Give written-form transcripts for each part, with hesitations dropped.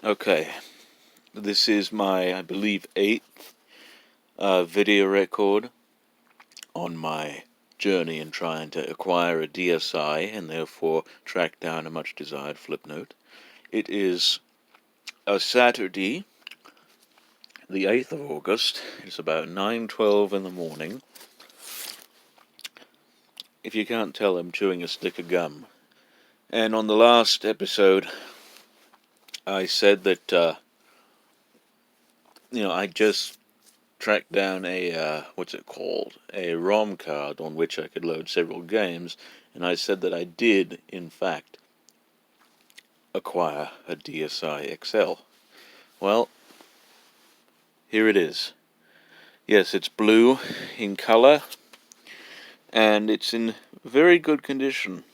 Okay, this is my, I believe, 8th video record on my journey in trying to acquire a DSi and therefore track down a much desired flip note. It is a Saturday, the 8th of August. It's about 9:12 in the morning. If you can't tell, I'm chewing a stick of gum. And on the last episode, I said that, I just tracked down a, what's it called? A ROM card on which I could load several games, and I said that I did, in fact, acquire a DSi XL. Well, here it is. Yes, it's blue in color, and it's in very good condition.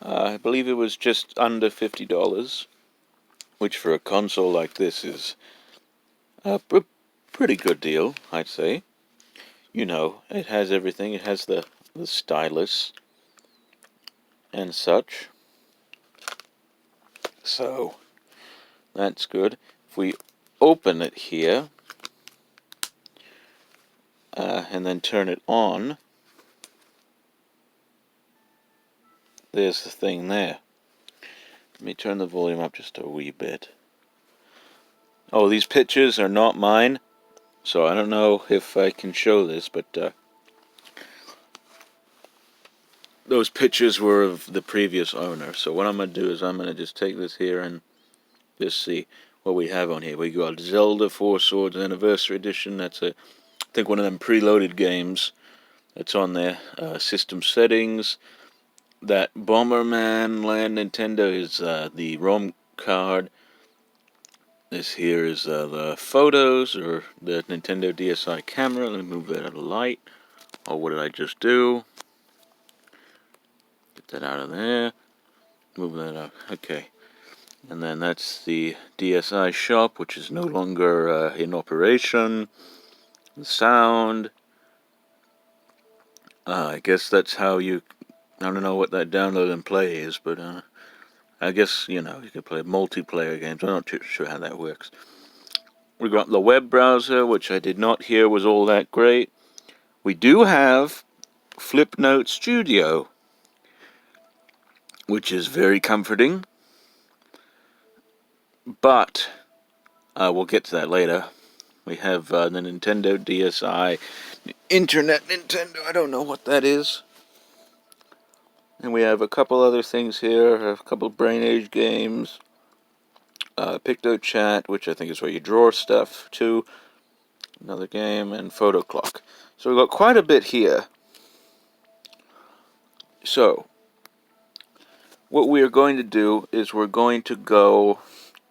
I believe it was just under $50, which for a console like this is a pretty good deal, I'd say. It has everything. It has the stylus and such. So, that's good. If we open it here, and then turn it on, there's the thing there. Let me turn the volume up just a wee bit. Oh, these pictures are not mine, so I don't know if I can show this, but those pictures were of the previous owner. So what I'm going to do is I'm going to just take this here and just see what we have on here. We got Zelda 4 Swords Anniversary Edition. That's I think one of them preloaded games that's on there. System settings. That Bomberman Land Nintendo is the ROM card. This here is the photos, or the Nintendo DSi camera. Let me move that out of light. Oh, what did I just do? Get that out of there. Move that up. Okay. And then that's the DSi shop, which is no longer in operation. The sound. I guess that's how you... I don't know what that download and play is, but I guess, you can play multiplayer games. I'm not too sure how that works. We got the web browser, which I did not hear was all that great. We do have Flipnote Studio, which is very comforting. But we'll get to that later. We have the Nintendo DSi Internet Nintendo. I don't know what that is. And we have a couple other things here. A couple of Brain Age games. Picto Chat, which I think is where you draw stuff to. Another game, and Photo Clock. So we've got quite a bit here. So, what we are going to do is we're going to go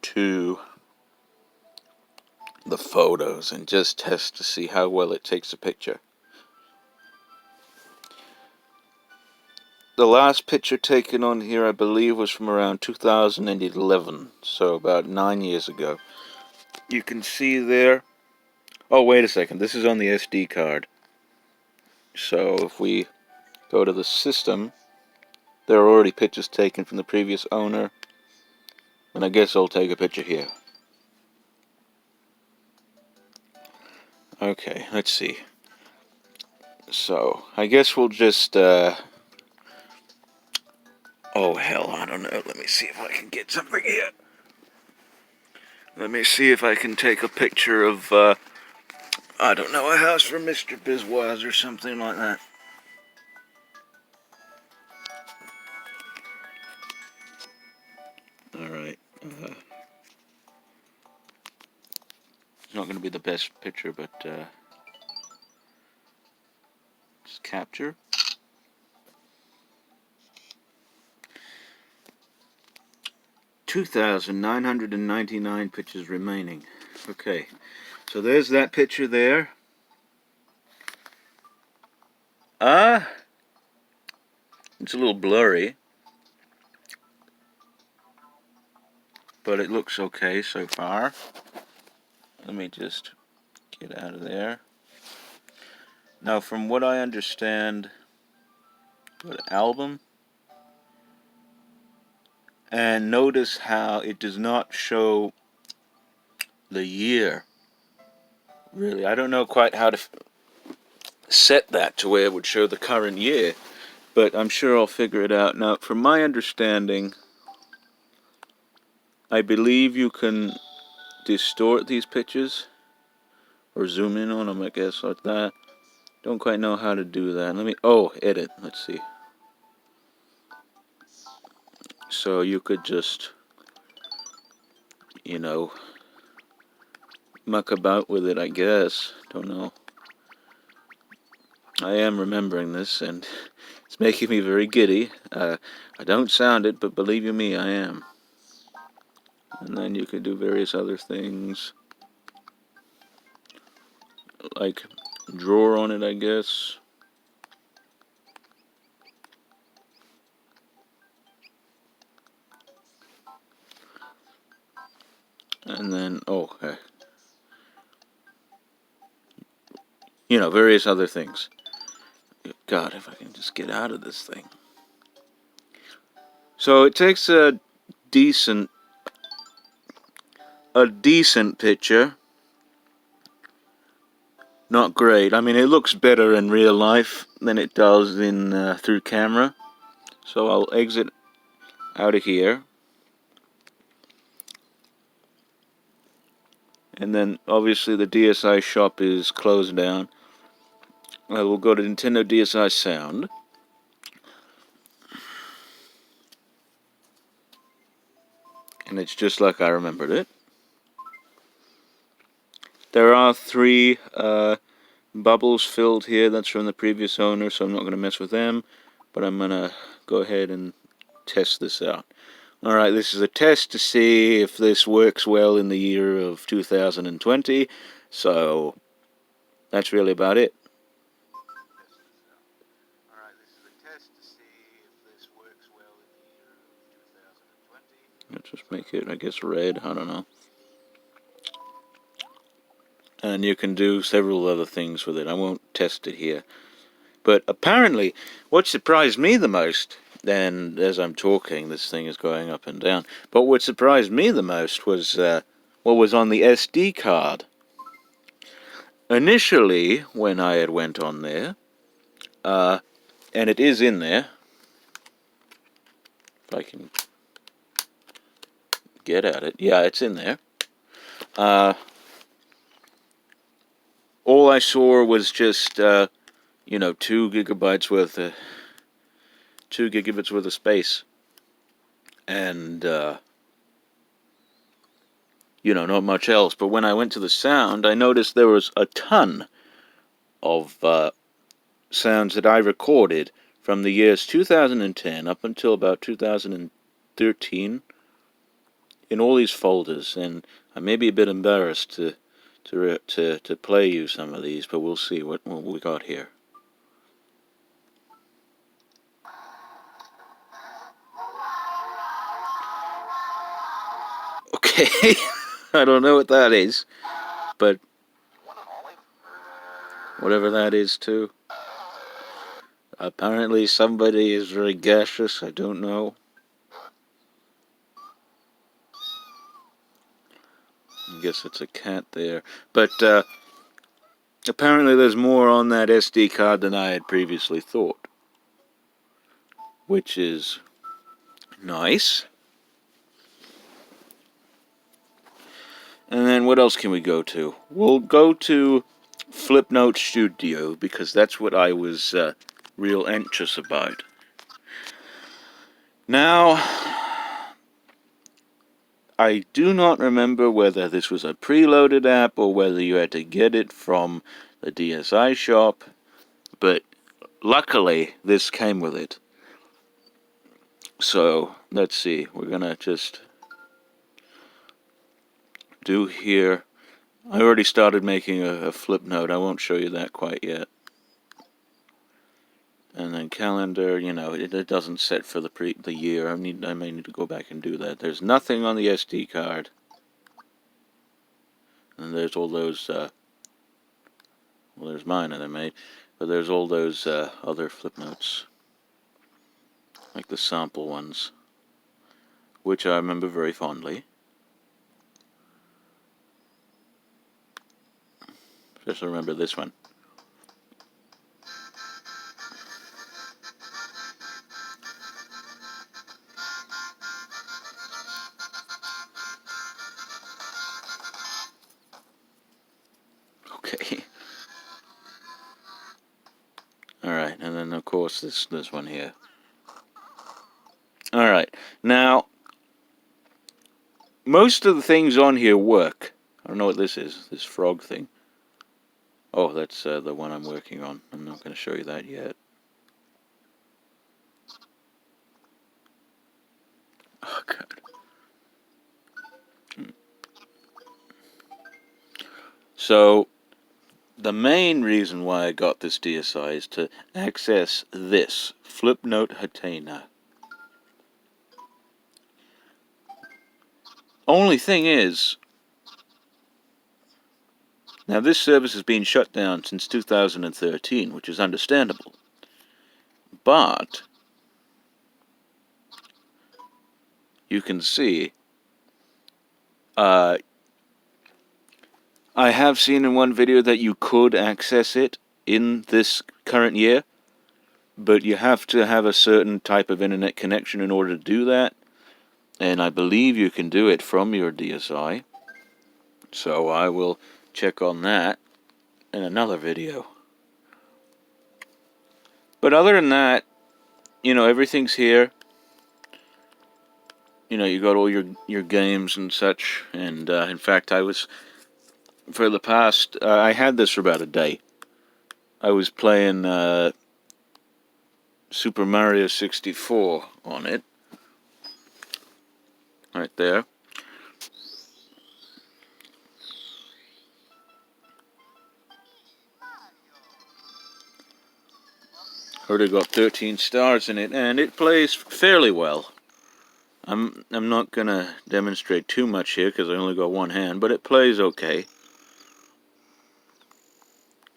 to the photos and just test to see how well it takes a picture. The last picture taken on here, I believe, was from around 2011, so about 9 years ago. You can see there... Oh, wait a second, this is on the SD card. So if we go to the system, there are already pictures taken from the previous owner, and I guess I'll take a picture here. Okay, let's see. So, I guess we'll just, oh hell, I don't know. Let me see if I can get something here. Let me see if I can take a picture of, I don't know, a house from Mr. Bizwaz or something like that. Alright. It's not going to be the best picture, but, just capture. $2,999 pictures remaining. Okay, so there's that picture there. It's a little blurry, but it looks okay so far. Let me just get out of there. Now, from what I understand, go to album, And notice how it does not show the year. Really, I don't know quite how to set that to where it would show the current year, but I'm sure I'll figure it out. Now, from my understanding, I believe you can distort these pictures or zoom in on them, I guess, like that. Don't quite know how to do that. Edit. Let's see. So you could just, you know, muck about with it, I guess. Don't know. I am remembering this, and it's making me very giddy. I don't sound it, but believe you me, I am. And then you could do various other things, like draw on it, I guess. And then, various other things. God, if I can just get out of this thing. So it takes a decent picture. Not great. I mean, it looks better in real life than it does in through camera. So I'll exit out of here. And then, obviously, the DSi shop is closed down. I will go to Nintendo DSi Sound. And it's just like I remembered it. There are 3 bubbles filled here. That's from the previous owner, so I'm not going to mess with them. But I'm going to go ahead and test this out. Alright, this is a test to see if this works well in the year of 2020. So, that's really about it. Alright, this is a test to see if this works well in the year of 2020. Let's just make it, I guess, red. I don't know. And you can do several other things with it. I won't test it here. But apparently, what surprised me the most, and as I'm talking, this thing is going up and down, but what surprised me the most was what was on the SD card. Initially, when I had went on there, and it is in there, if I can get at it, yeah, it's in there. All I saw was just, 2 gigabytes worth of 2 gigabits worth of space, and not much else. But when I went to the sound, I noticed there was a ton of sounds that I recorded from the years 2010 up until about 2013 in all these folders, and I may be a bit embarrassed to play you some of these, but we'll see what we got here. Okay, I don't know what that is, but whatever that is too. Apparently somebody is very gaseous, I don't know. I guess it's a cat there. But apparently there's more on that SD card than I had previously thought, which is nice. And then what else can we go to? We'll go to Flipnote Studio, because that's what I was real anxious about. Now, I do not remember whether this was a preloaded app or whether you had to get it from the DSi shop, but luckily this came with it. So, let's see, we're gonna just do here. I already started making a flip note. I won't show you that quite yet. And then calendar, it doesn't set for the year. I may need to go back and do that. There's nothing on the SD card. And there's all those, there's mine that I made, but there's all those other flip notes, like the sample ones. which I remember very fondly. Especially remember this one. Okay. Alright, and then of course this one here. Alright, now most of the things on here work. I don't know what this is, this frog thing. Oh, that's the one I'm working on. I'm not going to show you that yet. Oh, God. So, the main reason why I got this DSi is to access this Flipnote Hatena. Only thing is, now this service has been shut down since 2013, which is understandable. But you can see, I have seen in one video that you could access it in this current year, but you have to have a certain type of internet connection in order to do that. And I believe you can do it from your DSi. So I will check on that in another video. But other than that, you know, everything's here. You know, you got all your games and such. And in fact, I was, for the past, I had this for about a day. I was playing Super Mario 64 on it. Right there. Already got 13 stars in it, and it plays fairly well. I'm not gonna demonstrate too much here because I only got one hand, but it plays okay.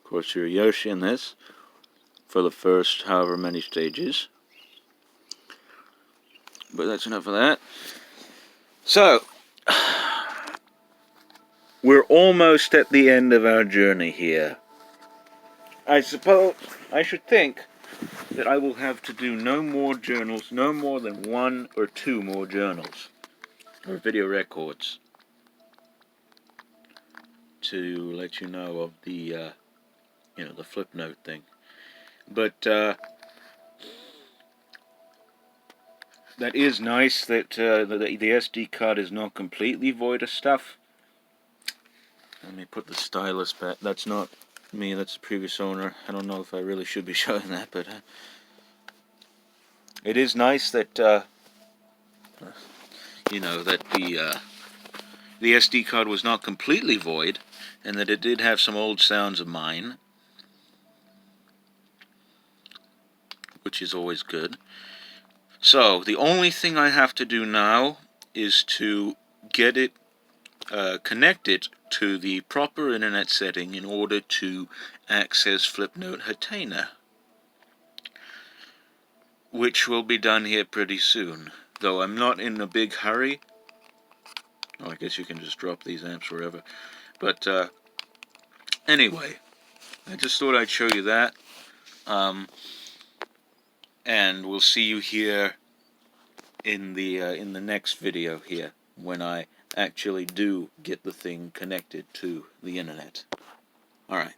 Of course, you're Yoshi in this for the first however many stages. But that's enough of that. So, we're almost at the end of our journey here. I suppose, I should think that I will have to do no more journals, no more than 1 or 2 more journals, or video records, to let you know of the, you know, the Flipnote thing. But, that is nice that the SD card is not completely void of stuff. Let me put the stylus back. That's not me, that's the previous owner. I don't know if I really should be showing that, but it is nice that you know, that the SD card was not completely void, and that it did have some old sounds of mine, which is always good. So the only thing I have to do now is to get it connected to the proper internet setting in order to access Flipnote Hatena, which will be done here pretty soon, though I'm not in a big hurry. Oh, I guess you can just drop these amps wherever. But anyway, I just thought I'd show you that, and we'll see you here in the next video here when I actually do get the thing connected to the internet. All right.